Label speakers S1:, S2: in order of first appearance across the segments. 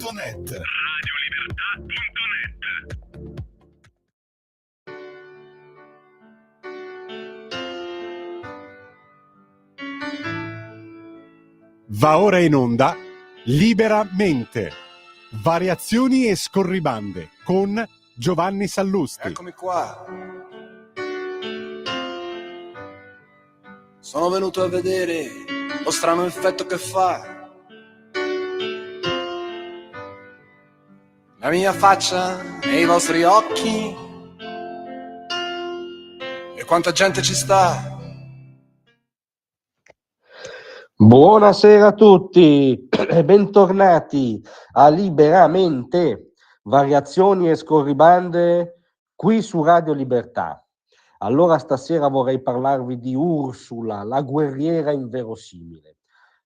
S1: radiolibertà.net. Va ora in onda Liberamente, variazioni e scorribande con Giovanni Sallusti.
S2: Eccomi qua. Sono venuto a vedere lo strano effetto che fa la mia faccia nei vostri occhi e quanta gente ci sta.
S3: Buonasera a tutti e bentornati a Liberamente, variazioni e scorribande qui su Radio Libertà. Allora stasera vorrei parlarvi di Ursula, la guerriera inverosimile.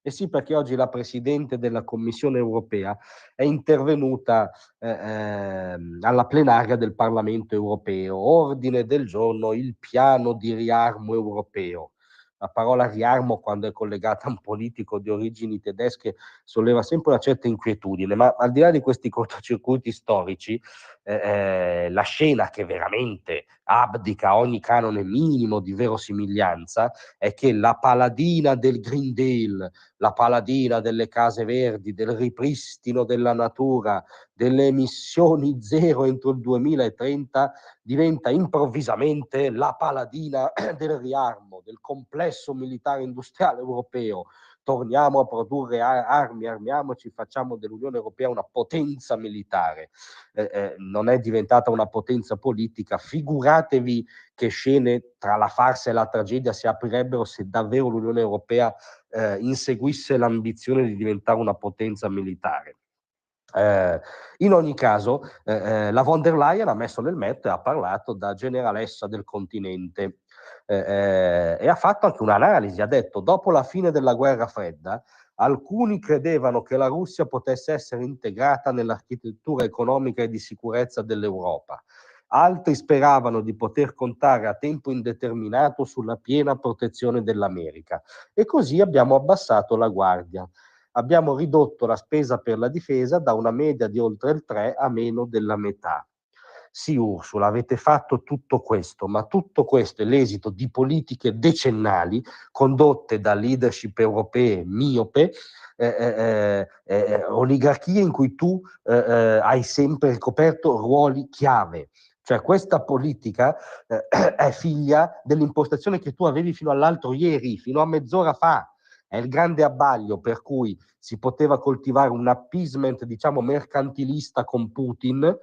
S3: E sì, perché oggi la Presidente della Commissione Europea è intervenuta alla plenaria del Parlamento Europeo. Ordine del giorno, il piano di riarmo europeo. La parola riarmo, quando è collegata a un politico di origini tedesche, solleva sempre una certa inquietudine, ma al di là di questi cortocircuiti storici, la scena che veramente abdica ogni canone minimo di verosimiglianza è che la paladina del Green Deal, la paladina delle case verdi, del ripristino della natura, delle emissioni zero entro il 2030, diventa improvvisamente la paladina del riarmo, del complesso militare industriale europeo. Torniamo a produrre armi, armiamoci, facciamo dell'Unione Europea una potenza militare. Non è diventata una potenza politica. Figuratevi che scene tra la farsa e la tragedia si aprirebbero se davvero l'Unione Europea inseguisse l'ambizione di diventare una potenza militare. In ogni caso, la von der Leyen ha messo nel metto e ha parlato da generalessa del continente e ha fatto anche un'analisi. Ha detto: dopo la fine della guerra fredda, alcuni credevano che la Russia potesse essere integrata nell'architettura economica e di sicurezza dell'Europa. Altri speravano di poter contare a tempo indeterminato sulla piena protezione dell'America. E così abbiamo abbassato la guardia. Abbiamo ridotto la spesa per la difesa da una media di oltre il 3 a meno della metà. Sì, Ursula, avete fatto tutto questo, ma tutto questo è l'esito di politiche decennali condotte da leadership europee miope, oligarchie in cui tu hai sempre ricoperto ruoli chiave. Cioè questa politica è figlia dell'impostazione che tu avevi fino all'altro ieri, fino a mezz'ora fa. È il grande abbaglio per cui si poteva coltivare un appeasement, diciamo, mercantilista con Putin,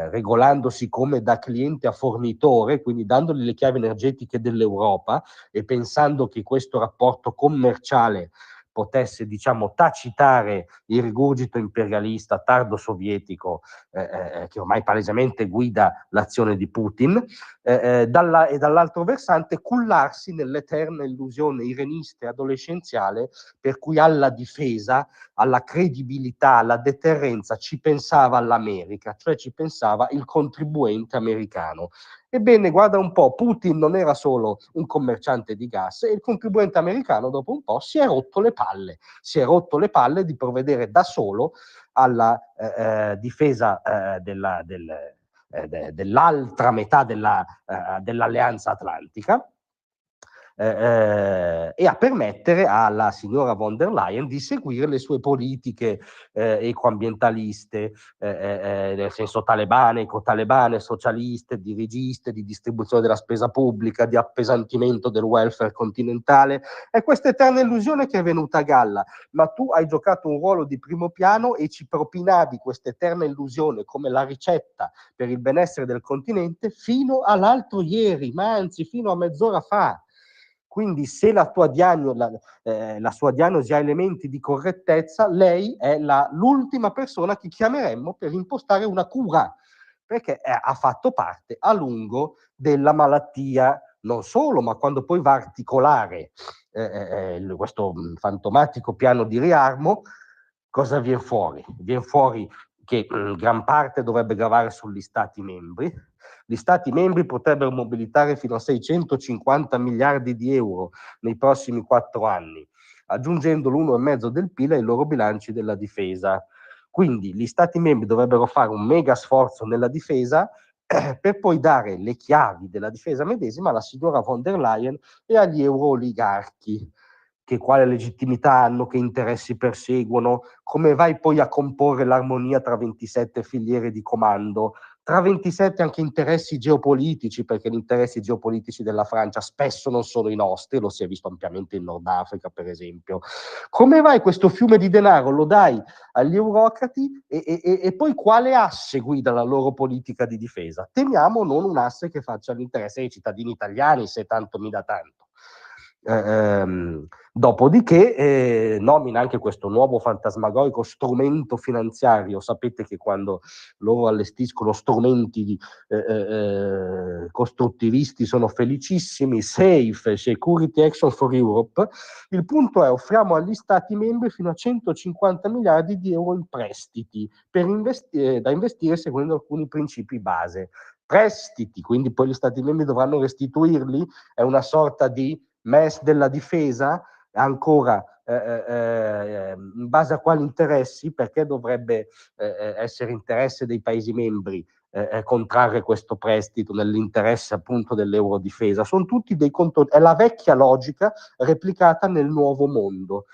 S3: regolandosi come da cliente a fornitore, quindi dandogli le chiavi energetiche dell'Europa e pensando che questo rapporto commerciale potesse, diciamo, tacitare il rigurgito imperialista tardo sovietico che ormai palesemente guida l'azione di Putin, e dall'altro versante cullarsi nell'eterna illusione irenista e adolescenziale per cui alla difesa, alla credibilità, alla deterrenza ci pensava l'America, cioè ci pensava il contribuente americano. Ebbene, guarda un po', Putin non era solo un commerciante di gas e il contribuente americano dopo un po' si è rotto le palle di provvedere da solo alla difesa dell'altra metà dell'Alleanza Atlantica e a permettere alla signora von der Leyen di seguire le sue politiche ecoambientaliste, nel senso talebane, ecotalebane, socialiste, dirigiste, di distribuzione della spesa pubblica, di appesantimento del welfare continentale. È questa eterna illusione che è venuta a galla, ma tu hai giocato un ruolo di primo piano e ci propinavi questa eterna illusione come la ricetta per il benessere del continente fino all'altro ieri, ma anzi fino a mezz'ora fa. Quindi se la sua diagnosi ha elementi di correttezza, lei è l'ultima persona che chiameremmo per impostare una cura, perché ha fatto parte a lungo della malattia. Non solo, ma quando poi va a articolare questo fantomatico piano di riarmo, cosa viene fuori? Viene fuori che gran parte dovrebbe gravare sugli Stati membri. Gli Stati membri potrebbero mobilitare fino a 650 miliardi di euro nei prossimi 4 anni. aggiungendo l'1,5 del PIL ai loro bilanci della difesa. Quindi gli Stati membri dovrebbero fare un mega sforzo nella difesa per poi dare le chiavi della difesa medesima alla signora von der Leyen e agli euro-oligarchi. Che quale legittimità hanno, che interessi perseguono, come vai poi a comporre l'armonia tra 27 filiere di comando, tra 27 anche interessi geopolitici, perché gli interessi geopolitici della Francia spesso non sono i nostri, lo si è visto ampiamente in Nord Africa per esempio. Come vai questo fiume di denaro lo dai agli eurocrati e poi quale asse guida la loro politica di difesa? Temiamo non un asse che faccia l'interesse dei cittadini italiani, se tanto mi dà tanto. Dopodiché nomina anche questo nuovo fantasmagorico strumento finanziario. Sapete che quando loro allestiscono strumenti costruttivisti sono felicissimi, Safe, Security Action for Europe. Il punto è: offriamo agli stati membri fino a 150 miliardi di euro in prestiti da investire seguendo alcuni principi base. Prestiti, quindi poi gli stati membri dovranno restituirli, è una sorta di MES della difesa, ancora in base a quali interessi, perché dovrebbe essere interesse dei Paesi membri contrarre questo prestito nell'interesse appunto dell'eurodifesa. Sono tutti dei controlli, è la vecchia logica replicata nel nuovo mondo.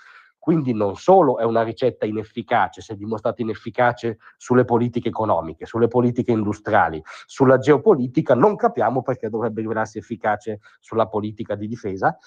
S3: Quindi non solo è una ricetta inefficace, si è dimostrata inefficace sulle politiche economiche, sulle politiche industriali, sulla geopolitica, non capiamo perché dovrebbe rivelarsi efficace sulla politica di difesa,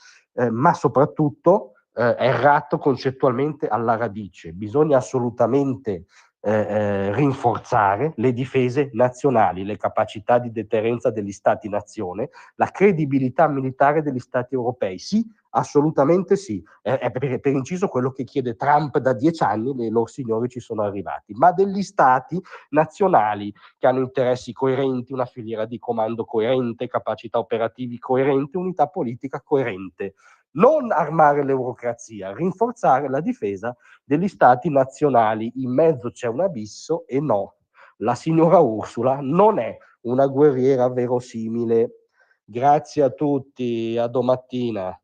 S3: ma soprattutto è errato concettualmente alla radice. Bisogna assolutamente rinforzare le difese nazionali, le capacità di deterrenza degli stati-nazione, la credibilità militare degli stati europei. Sì, assolutamente sì. È per inciso quello che chiede Trump da 10 anni, e loro signori ci sono arrivati, ma degli stati nazionali che hanno interessi coerenti, una filiera di comando coerente, capacità operativi coerenti, unità politica coerente. Non armare l'eurocrazia, rinforzare la difesa degli stati nazionali. In mezzo c'è un abisso e no, la signora Ursula non è una guerriera verosimile. Grazie a tutti, a domattina.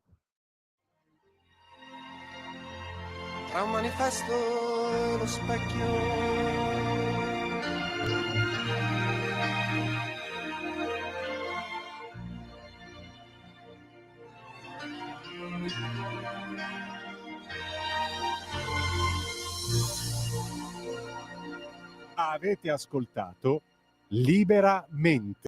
S2: Tra un manifesto e lo specchio.
S1: Avete ascoltato Liberamente.